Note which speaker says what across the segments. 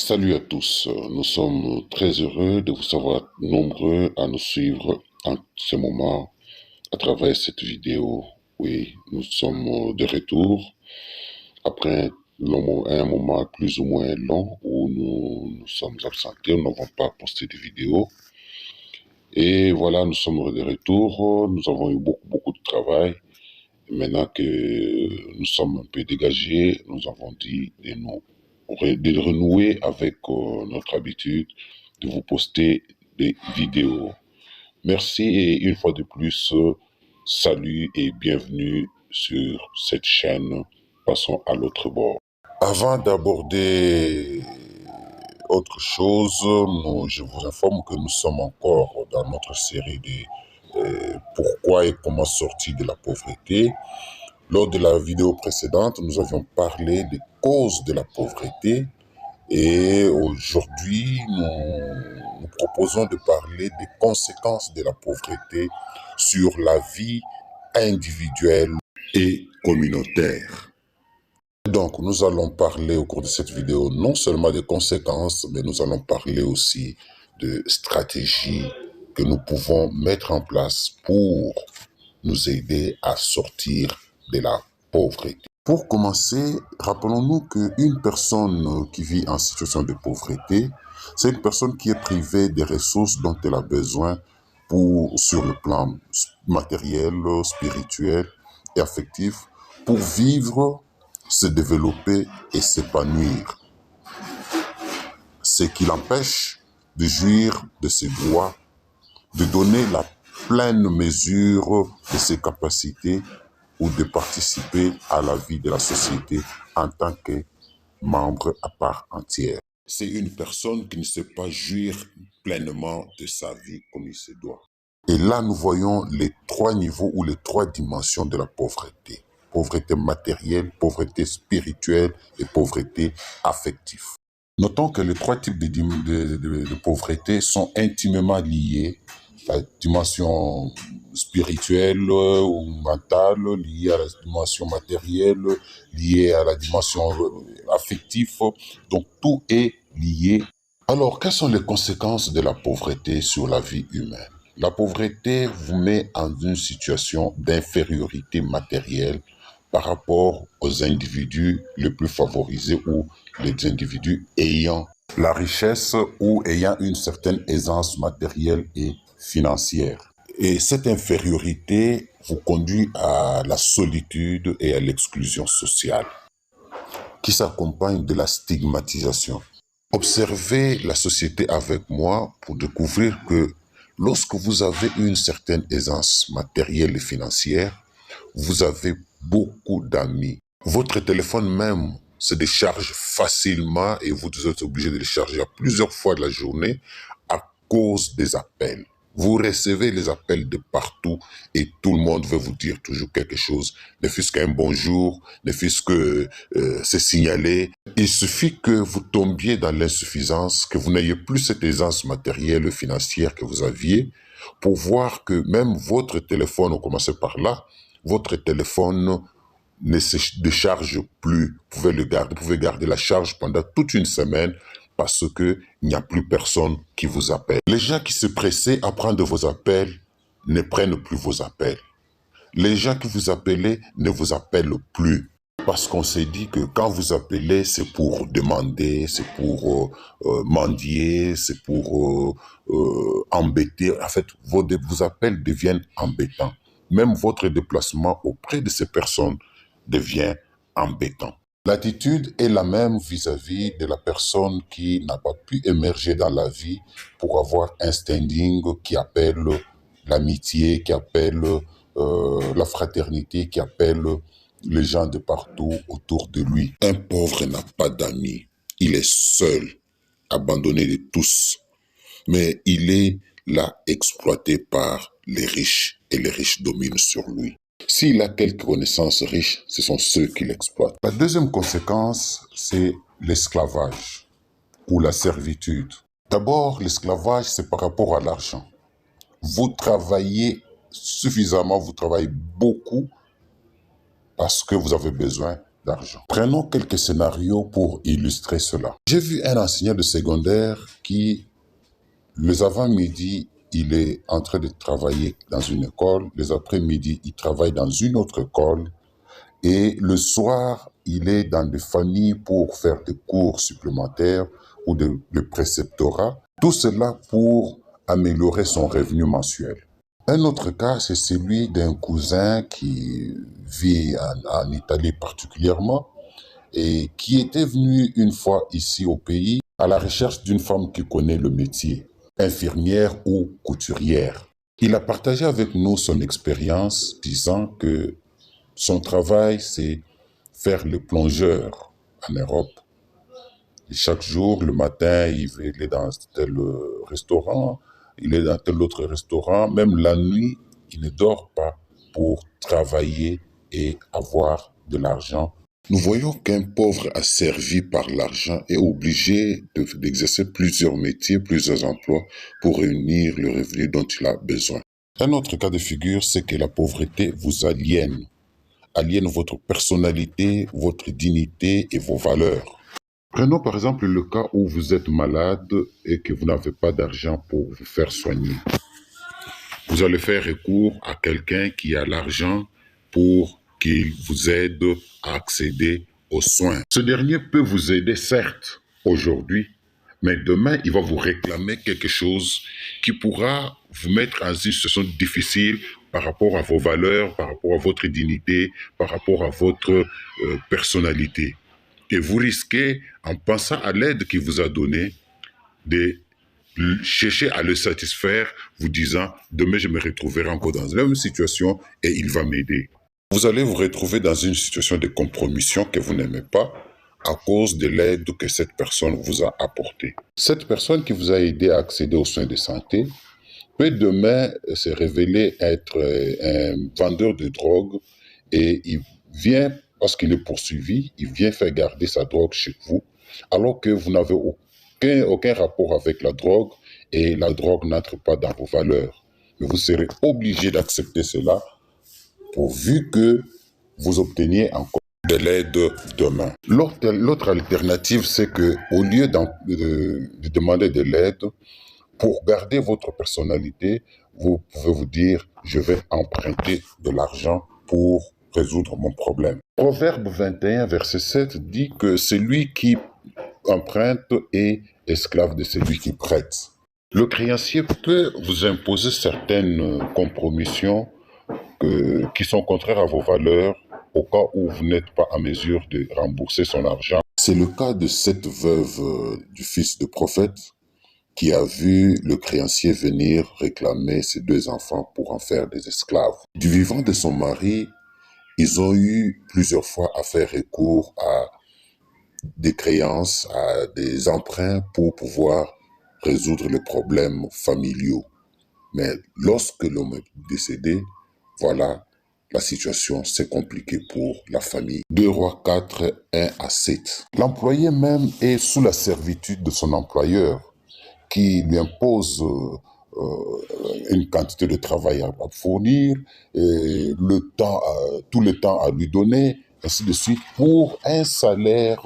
Speaker 1: Salut à tous, nous sommes très heureux de vous savoir nombreux à nous suivre en ce moment à travers cette vidéo. Oui, nous sommes de retour après un moment plus ou moins long où nous sommes absentés, nous n'avons pas posté de vidéo. Et voilà, nous sommes de retour, nous avons eu beaucoup de travail. Maintenant que nous sommes un peu dégagés, nous avons dit de renouer avec notre habitude de vous poster des vidéos. Merci et une fois de plus, salut et bienvenue sur cette chaîne. Passons à l'autre bord. Avant d'aborder autre chose, je vous informe que nous sommes encore dans notre série de pourquoi et comment sortir de la pauvreté. Lors de la vidéo précédente, nous avions parlé des causes de la pauvreté et aujourd'hui, nous proposons de parler des conséquences de la pauvreté sur la vie individuelle et communautaire. Donc, nous allons parler au cours de cette vidéo non seulement des conséquences, mais nous allons parler aussi de stratégies que nous pouvons mettre en place pour nous aider à sortir de la pauvreté. Pour commencer, rappelons-nous qu'une personne qui vit en situation de pauvreté, c'est une personne qui est privée des ressources dont elle a besoin sur le plan matériel, spirituel et affectif, pour vivre, se développer et s'épanouir. Ce qui l'empêche de jouir de ses droits, de donner la pleine mesure de ses capacités ou de participer à la vie de la société en tant que membre à part entière. C'est une personne qui ne sait pas jouir pleinement de sa vie comme il se doit. Et là, nous voyons les trois niveaux ou les trois dimensions de la pauvreté. Pauvreté matérielle, pauvreté spirituelle et pauvreté affective. Notons que les trois types de pauvreté sont intimement liés. La dimension spirituelle ou mentale, liée à la dimension matérielle, liée à la dimension affective. Donc tout est lié. Alors, quelles sont les conséquences de la pauvreté sur la vie humaine? La pauvreté vous met en une situation d'infériorité matérielle par rapport aux individus les plus favorisés ou les individus ayant la richesse ou ayant une certaine aisance matérielle et financière. Et cette infériorité vous conduit à la solitude et à l'exclusion sociale, qui s'accompagne de la stigmatisation. Observez la société avec moi pour découvrir que lorsque vous avez une certaine aisance matérielle et financière, vous avez beaucoup d'amis. Votre téléphone même se décharge facilement et vous êtes obligé de le charger à plusieurs fois de la journée à cause des appels. Vous recevez les appels de partout et tout le monde veut vous dire toujours quelque chose, ne fût-ce qu'un bonjour, ne fût-ce que c'est signalé. Il suffit que vous tombiez dans l'insuffisance, que vous n'ayez plus cette aisance matérielle et financière que vous aviez, pour voir que même votre téléphone, on commençait par là, votre téléphone ne se décharge plus. Vous pouvez garder la charge pendant toute une semaine parce que il n'y a plus personne qui vous appelle. Les gens qui se pressaient à prendre vos appels ne prennent plus vos appels. Les gens qui vous appelaient ne vous appellent plus. Parce qu'on s'est dit que quand vous appelez, c'est pour demander, c'est pour mendier, c'est pour embêter. En fait, vos appels deviennent embêtants. Même votre déplacement auprès de ces personnes devient embêtant. L'attitude est la même vis-à-vis de la personne qui n'a pas pu émerger dans la vie pour avoir un standing qui appelle l'amitié, qui appelle la fraternité, qui appelle les gens de partout autour de lui. Un pauvre n'a pas d'amis. Il est seul, abandonné de tous. Mais il est là exploité par les riches et les riches dominent sur lui. S'il a quelques connaissances riches, ce sont ceux qui l'exploitent. La deuxième conséquence, c'est l'esclavage ou la servitude. D'abord, l'esclavage, c'est par rapport à l'argent. Vous travaillez suffisamment, vous travaillez beaucoup parce que vous avez besoin d'argent. Prenons quelques scénarios pour illustrer cela. J'ai vu un enseignant de secondaire qui, les avant-midi, il est en train de travailler dans une école, les après-midi, il travaille dans une autre école, et le soir, il est dans des familles pour faire des cours supplémentaires ou de préceptorat. Tout cela pour améliorer son revenu mensuel. Un autre cas, c'est celui d'un cousin qui vit en Italie particulièrement et qui était venu une fois ici au pays à la recherche d'une femme qui connaît le métier, infirmière ou couturière. Il a partagé avec nous son expérience, disant que son travail, c'est faire le plongeur en Europe. Et chaque jour, le matin, il est dans tel restaurant, il est dans tel autre restaurant. Même la nuit, il ne dort pas pour travailler et avoir de l'argent. Nous voyons qu'un pauvre asservi par l'argent est obligé d'exercer plusieurs métiers, plusieurs emplois pour réunir le revenu dont il a besoin. Un autre cas de figure, c'est que la pauvreté vous aliène votre personnalité, votre dignité et vos valeurs. Prenons par exemple le cas où vous êtes malade et que vous n'avez pas d'argent pour vous faire soigner. Vous allez faire recours à quelqu'un qui a l'argent pour qu'il vous aide à accéder aux soins. Ce dernier peut vous aider certes aujourd'hui, mais demain il va vous réclamer quelque chose qui pourra vous mettre dans une situation difficile par rapport à vos valeurs, par rapport à votre dignité, par rapport à votre personnalité. Et vous risquez, en pensant à l'aide qu'il vous a donnée, de chercher à le satisfaire, vous disant « demain je me retrouverai encore dans la même situation et il va m'aider ». Vous allez vous retrouver dans une situation de compromission que vous n'aimez pas à cause de l'aide que cette personne vous a apportée. Cette personne qui vous a aidé à accéder aux soins de santé peut demain se révéler être un vendeur de drogue et il vient, parce qu'il est poursuivi, il vient faire garder sa drogue chez vous, alors que vous n'avez aucun rapport avec la drogue et la drogue n'entre pas dans vos valeurs. Mais vous serez obligé d'accepter cela pourvu que vous obteniez encore de l'aide demain. L'autre alternative, c'est que au lieu de demander de l'aide, pour garder votre personnalité, vous pouvez vous dire « je vais emprunter de l'argent pour résoudre mon problème ». Proverbe 21, verset 7 dit que celui qui emprunte est esclave de celui qui prête. Le créancier peut vous imposer certaines compromissions qui sont contraires à vos valeurs au cas où vous n'êtes pas en mesure de rembourser son argent. C'est le cas de cette veuve du fils de prophète qui a vu le créancier venir réclamer ses 2 enfants pour en faire des esclaves. Du vivant de son mari, ils ont eu plusieurs fois à faire recours à des créances, à des emprunts pour pouvoir résoudre les problèmes familiaux. Mais lorsque l'homme est décédé, voilà, la situation s'est compliquée pour la famille. 2 Rois 4, 1 à 7. L'employé même est sous la servitude de son employeur, qui lui impose une quantité de travail à fournir, et tout le temps à lui donner, ainsi de suite, pour un salaire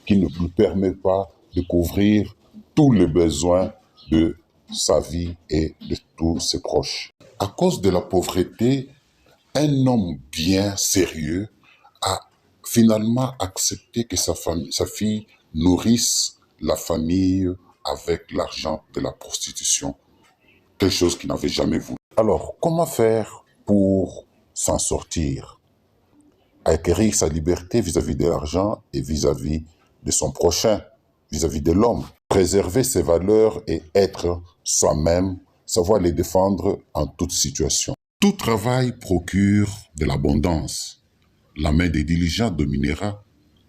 Speaker 1: qui ne lui permet pas de couvrir tous les besoins de sa vie et de tous ses proches. À cause de la pauvreté, un homme bien sérieux a finalement accepté que sa fille nourrisse la famille avec l'argent de la prostitution, quelque chose qu'il n'avait jamais voulu. Alors, comment faire pour s'en sortir? Acquérir sa liberté vis-à-vis de l'argent et vis-à-vis de son prochain, vis-à-vis de l'homme. Préserver ses valeurs et être soi-même, savoir les défendre en toute situation. Tout travail procure de l'abondance. La main des diligents dominera,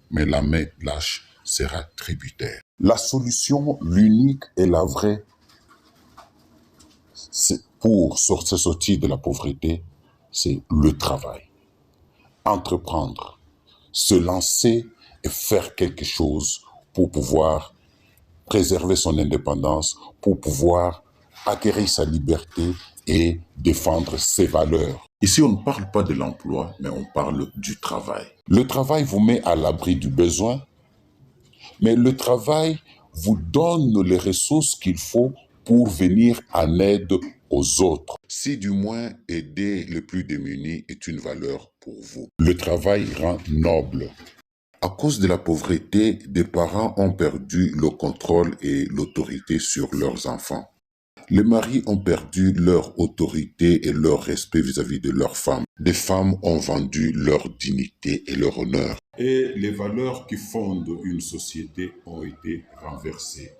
Speaker 1: mais la main lâche sera tributaire. La solution, l'unique et la vraie, c'est pour se sortir de la pauvreté, c'est le travail. Entreprendre, se lancer et faire quelque chose pour pouvoir préserver son indépendance, pour pouvoir acquérir sa liberté et défendre ses valeurs. Ici, on ne parle pas de l'emploi, mais on parle du travail. Le travail vous met à l'abri du besoin, mais le travail vous donne les ressources qu'il faut pour venir en aide aux autres. Si du moins aider les plus démunis est une valeur pour vous. Le travail rend noble. À cause de la pauvreté, des parents ont perdu le contrôle et l'autorité sur leurs enfants. Les maris ont perdu leur autorité et leur respect vis-à-vis de leurs femmes. Des femmes ont vendu leur dignité et leur honneur. Et les valeurs qui fondent une société ont été renversées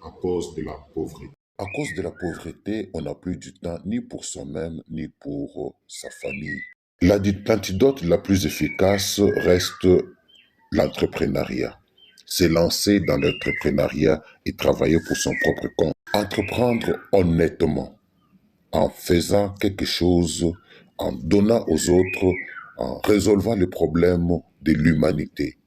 Speaker 1: à cause de la pauvreté. À cause de la pauvreté, on n'a plus du temps ni pour soi-même ni pour sa famille. L'antidote la plus efficace reste l'entrepreneuriat. C'est lancer dans l'entrepreneuriat et travailler pour son propre compte. Entreprendre honnêtement, en faisant quelque chose, en donnant aux autres, en résolvant les problèmes de l'humanité.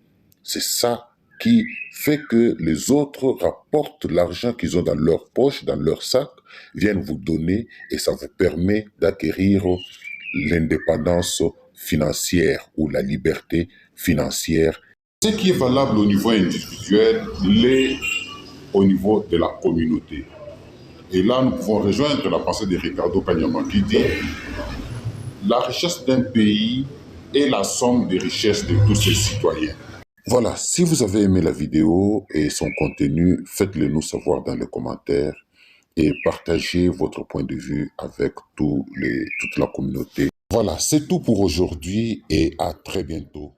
Speaker 1: C'est ça qui fait que les autres rapportent l'argent qu'ils ont dans leur poche, dans leur sac, viennent vous donner et ça vous permet d'acquérir l'indépendance financière ou la liberté financière. Ce qui est valable au niveau individuel l'est au niveau de la communauté. Et là, nous pouvons rejoindre la pensée de Ricardo Kanyama qui dit « La richesse d'un pays est la somme des richesses de tous ses citoyens ». Voilà, si vous avez aimé la vidéo et son contenu, faites-le nous savoir dans les commentaires et partagez votre point de vue avec toute la communauté. Voilà, c'est tout pour aujourd'hui et à très bientôt.